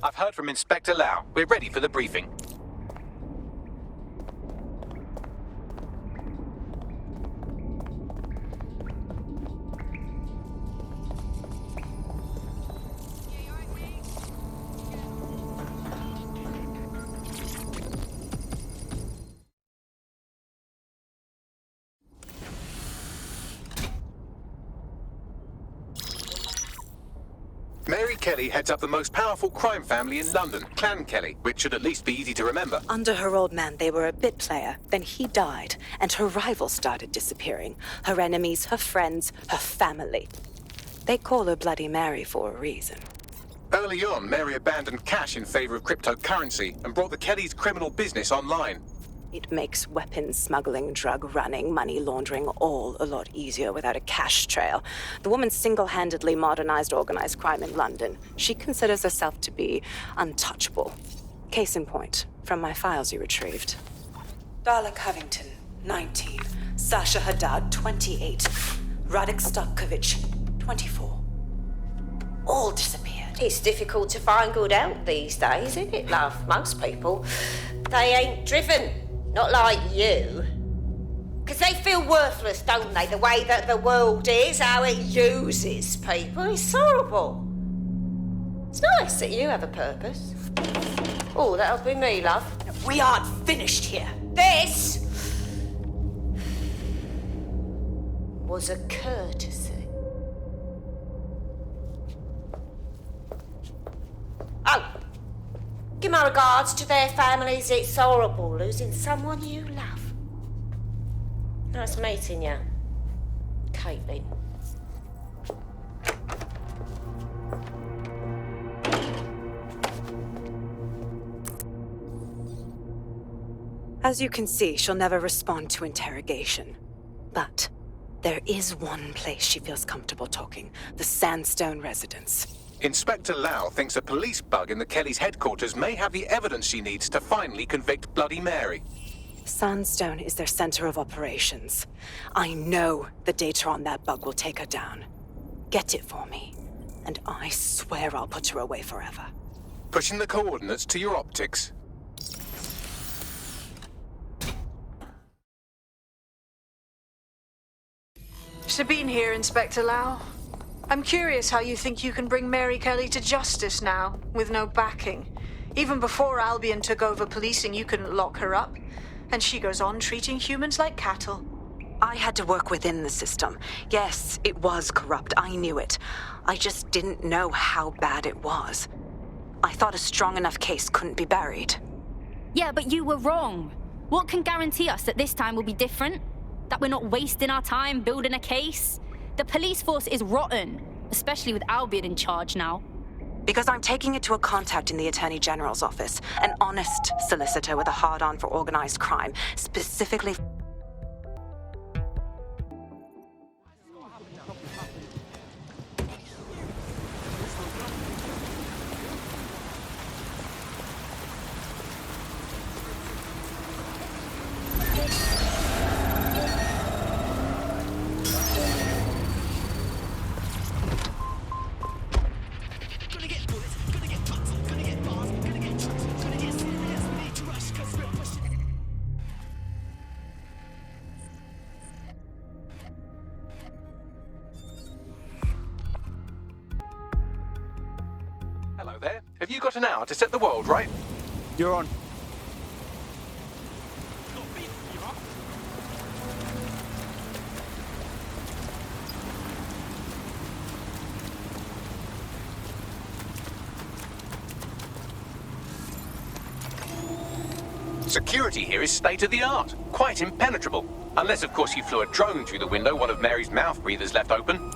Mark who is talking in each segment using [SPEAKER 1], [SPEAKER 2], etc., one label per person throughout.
[SPEAKER 1] I've heard from Inspector Lau. We're ready for the briefing. Mary Kelly heads up the most powerful crime family in London, Clan Kelly, which should at least be easy to remember.
[SPEAKER 2] Under her old man, they were a bit player. Then he died, and her rivals started disappearing. Her enemies, her friends, her family. They call her Bloody Mary for a reason.
[SPEAKER 1] Early on, Mary abandoned cash in favor of cryptocurrency and brought the Kellys' criminal business online.
[SPEAKER 2] It makes weapons smuggling, drug running, money laundering all a lot easier without a cash trail. The woman single-handedly modernized organized crime in London. She considers herself to be untouchable. Case in point, from my files you retrieved. Darla Covington, 19. Sasha Haddad, 28. Radek Starkovich, 24. All disappeared.
[SPEAKER 3] It's difficult to find good help these days, isn't it, love? Most people, they ain't driven. Not like you. Because they feel worthless, don't they? The way that the world is, how it uses people. It's horrible. It's nice that you have a purpose. Oh, that'll be me, love.
[SPEAKER 2] We aren't finished here.
[SPEAKER 3] This was a courtesy. Oh. Give my regards to their families. It's horrible losing someone you love. Nice meeting you, Caitlin.
[SPEAKER 2] As you can see, she'll never respond to interrogation. But there is one place she feels comfortable talking, the Sandstone residence.
[SPEAKER 1] Inspector Lau thinks a police bug in the Kellys' headquarters may have the evidence she needs to finally convict Bloody Mary.
[SPEAKER 2] Sandstone is their center of operations. I know the data on that bug will take her down. Get it for me, and I swear I'll put her away forever.
[SPEAKER 1] Pushing the coordinates to your optics.
[SPEAKER 4] Sabine here, Inspector Lau. I'm curious how you think you can bring Mary Kelly to justice now, with no backing. Even before Albion took over policing, you couldn't lock her up. And she goes on treating humans like cattle.
[SPEAKER 2] I had to work within the system. Yes, it was corrupt. I knew it. I just didn't know how bad it was. I thought a strong enough case couldn't be buried.
[SPEAKER 5] Yeah, but you were wrong. What can guarantee us that this time will be different? That we're not wasting our time building a case? The police force is rotten, especially with Albion in charge now.
[SPEAKER 2] Because I'm taking it to a contact in the Attorney General's office, an honest solicitor with a hard-on for organized crime, specifically...
[SPEAKER 1] Hello there. Have you got an hour to set the world right?
[SPEAKER 6] You're on.
[SPEAKER 1] Security here is state-of-the-art. Quite impenetrable. Unless, of course, you flew a drone through the window one of Mary's mouth breathers left open.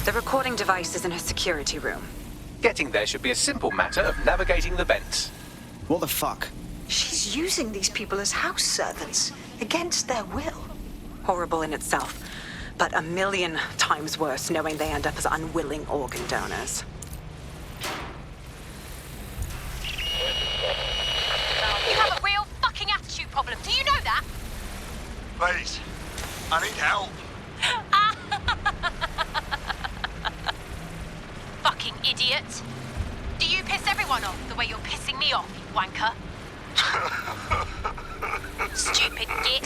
[SPEAKER 2] The recording device is in her security room.
[SPEAKER 1] Getting there should be a simple matter of navigating the vents.
[SPEAKER 6] What the fuck?
[SPEAKER 4] She's using these people as house servants, against their will.
[SPEAKER 2] Horrible in itself, but a million times worse knowing they end up as unwilling organ donors.
[SPEAKER 7] You have a real fucking attitude problem. Do you know that?
[SPEAKER 8] Please, I need help.
[SPEAKER 7] Fucking idiot. Do you piss everyone off the way you're pissing me off, you wanker? Stupid git.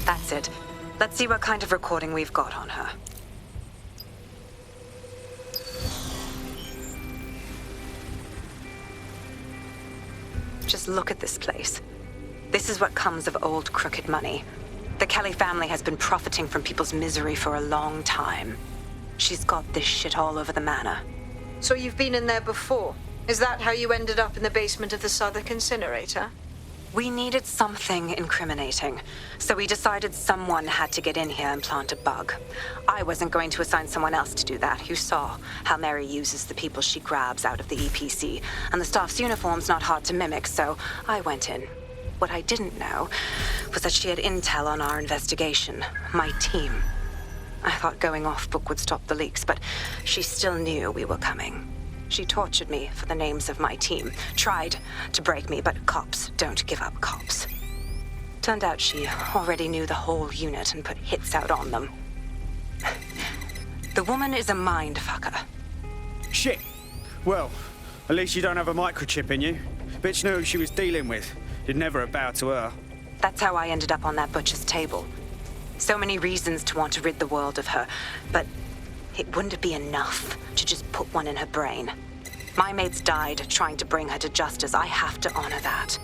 [SPEAKER 2] That's it. Let's see what kind of recording we've got on her. Just look at this place. This is what comes of old crooked money. The Kelly family has been profiting from people's misery for a long time. She's got this shit all over the manor.
[SPEAKER 4] So you've been in there before? Is that how you ended up in the basement of the Southwark incinerator?
[SPEAKER 2] We needed something incriminating, so we decided someone had to get in here and plant a bug. I wasn't going to assign someone else to do that. You saw how Mary uses the people she grabs out of the EPC, and the staff's uniform's not hard to mimic, so I went in. What I didn't know was that she had intel on our investigation, my team. I thought going off book would stop the leaks, but she still knew we were coming. She tortured me for the names of my team, tried to break me, but cops don't give up cops. Turned out she already knew the whole unit and put hits out on them. The woman is a mind fucker.
[SPEAKER 6] Shit. Well, at least you don't have a microchip in you. Bitch knew who she was dealing with. You'd never have bowed to her.
[SPEAKER 2] That's how I ended up on that butcher's table. So many reasons to want to rid the world of her, but it wouldn't be enough to just put one in her brain. My mates died trying to bring her to justice. I have to honor that.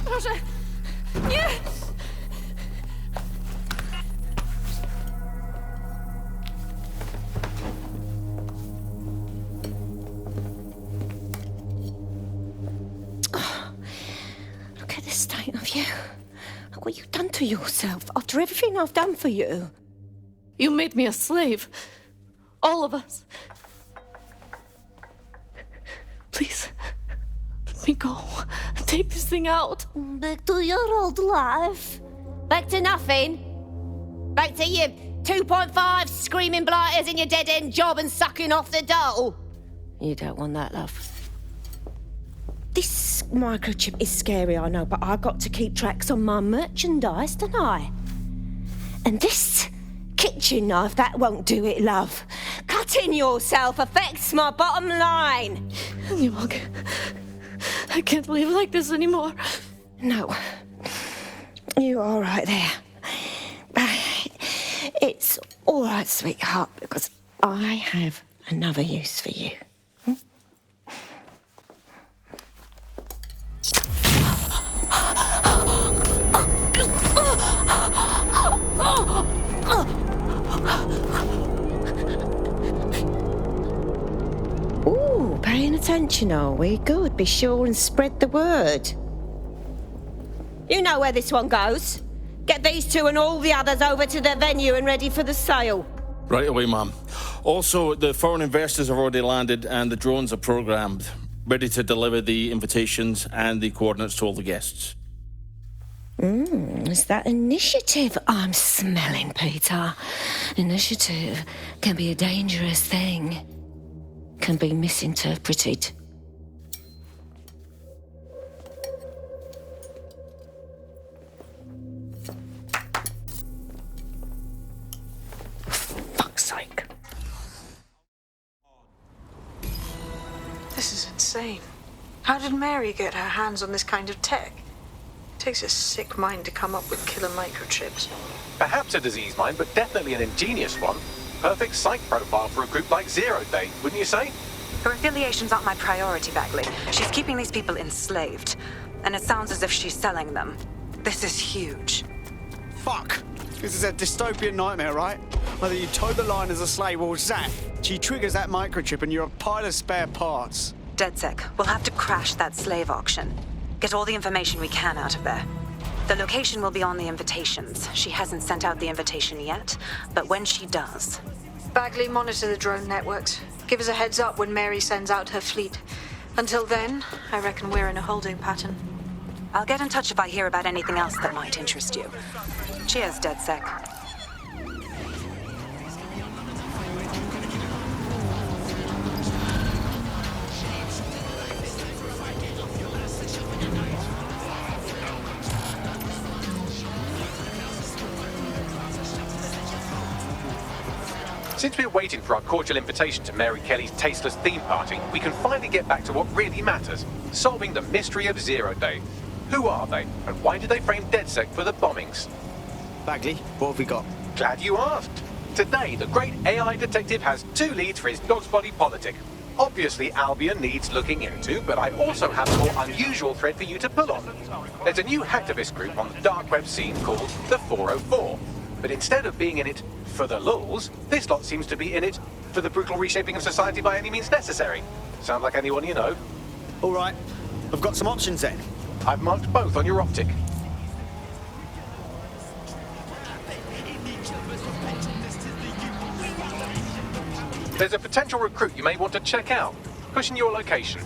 [SPEAKER 7] Proszę! Nie!
[SPEAKER 3] Look at the state of you. What you done to yourself after everything I've done for you?
[SPEAKER 9] You made me a slave. All of us. Please, let me go. Take this thing out.
[SPEAKER 3] Back to your old life. Back to nothing. Back to you 2.5 screaming blighters in your dead-end job and sucking off the dole. You don't want that, love. This microchip is scary, I know, but I got to keep tracks on my merchandise, don't I? And this kitchen knife, that won't do it, love. Cutting yourself affects my bottom line.
[SPEAKER 9] I can't live like this anymore.
[SPEAKER 3] No. You're all right there. It's all right, sweetheart, because I have another use for you. Ooh, paying attention, are we? Good. Be sure and spread the word. You know where this one goes. Get these two and all the others over to the venue and ready for the sale.
[SPEAKER 10] Right away, ma'am. Also, the foreign investors have already landed and the drones are programmed, ready to deliver the invitations and the coordinates to all the guests.
[SPEAKER 3] Is that initiative I'm smelling, Peter? Initiative can be a dangerous thing. Can be misinterpreted. For fuck's sake.
[SPEAKER 4] This is insane. How did Mary get her hands on this kind of tech? Takes a sick mind to come up with killer microchips.
[SPEAKER 1] Perhaps a disease mind, but definitely an ingenious one. Perfect psych profile for a group like Zero Day, wouldn't you say?
[SPEAKER 2] Her affiliations aren't my priority, Bagley. She's keeping these people enslaved. And it sounds as if she's selling them. This is huge.
[SPEAKER 6] Fuck! This is a dystopian nightmare, right? Whether you toe the line as a slave or zap, she triggers that microchip and you're a pile of spare parts.
[SPEAKER 2] Dedsec, we'll have to crash that slave auction. Get all the information we can out of there. The location will be on the invitations. She hasn't sent out the invitation yet, but when she does...
[SPEAKER 4] Bagley, monitor the drone networks. Give us a heads up when Mary sends out her fleet. Until then, I reckon we're in a holding pattern.
[SPEAKER 2] I'll get in touch if I hear about anything else that might interest you. Cheers, Dedsec.
[SPEAKER 1] Since we're waiting for our cordial invitation to Mary Kelly's tasteless theme party, we can finally get back to what really matters, solving the mystery of Zero Day. Who are they, and why did they frame Dedsec for the bombings?
[SPEAKER 6] Bagley, what have we got?
[SPEAKER 1] Glad you asked. Today, the great AI detective has 2 leads for his dog's body politic. Obviously, Albion needs looking into, but I also have a more unusual thread for you to pull on. There's a new hacktivist group on the dark web scene called the 404. But instead of being in it for the lulz, this lot seems to be in it for the brutal reshaping of society by any means necessary. Sound like anyone you know?
[SPEAKER 6] All right, I've got some options then.
[SPEAKER 1] I've marked both on your optic. There's a potential recruit you may want to check out. Pushing your location.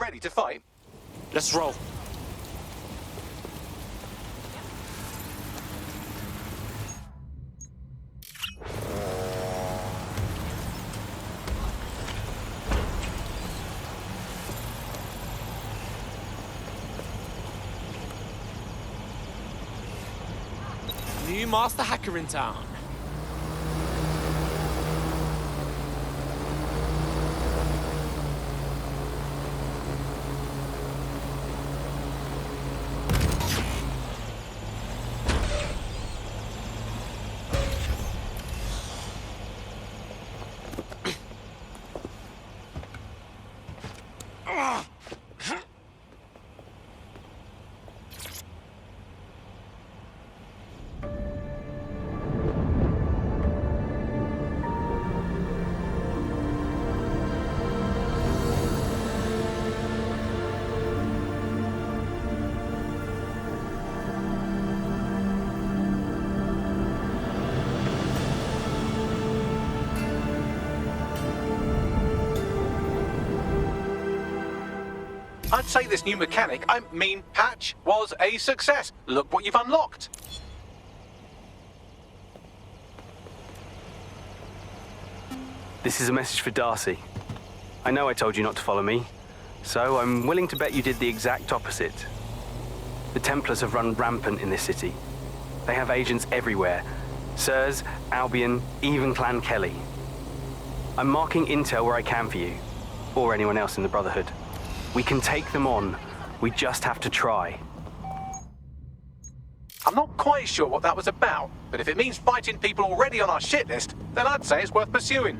[SPEAKER 1] ready to fight.
[SPEAKER 11] Let's roll. New master hacker in town.
[SPEAKER 1] I'd say this new mechanic, I mean patch, was a success. Look what you've unlocked.
[SPEAKER 12] This is a message for Darcy. I know I told you not to follow me, so I'm willing to bet you did the exact opposite. The Templars have run rampant in this city. They have agents everywhere. Sirs, Albion, even Clan Kelly. I'm marking intel where I can for you, or anyone else in the Brotherhood. We can take them on. We just have to try.
[SPEAKER 1] I'm not quite sure what that was about, but if it means fighting people already on our shit list, then I'd say it's worth pursuing.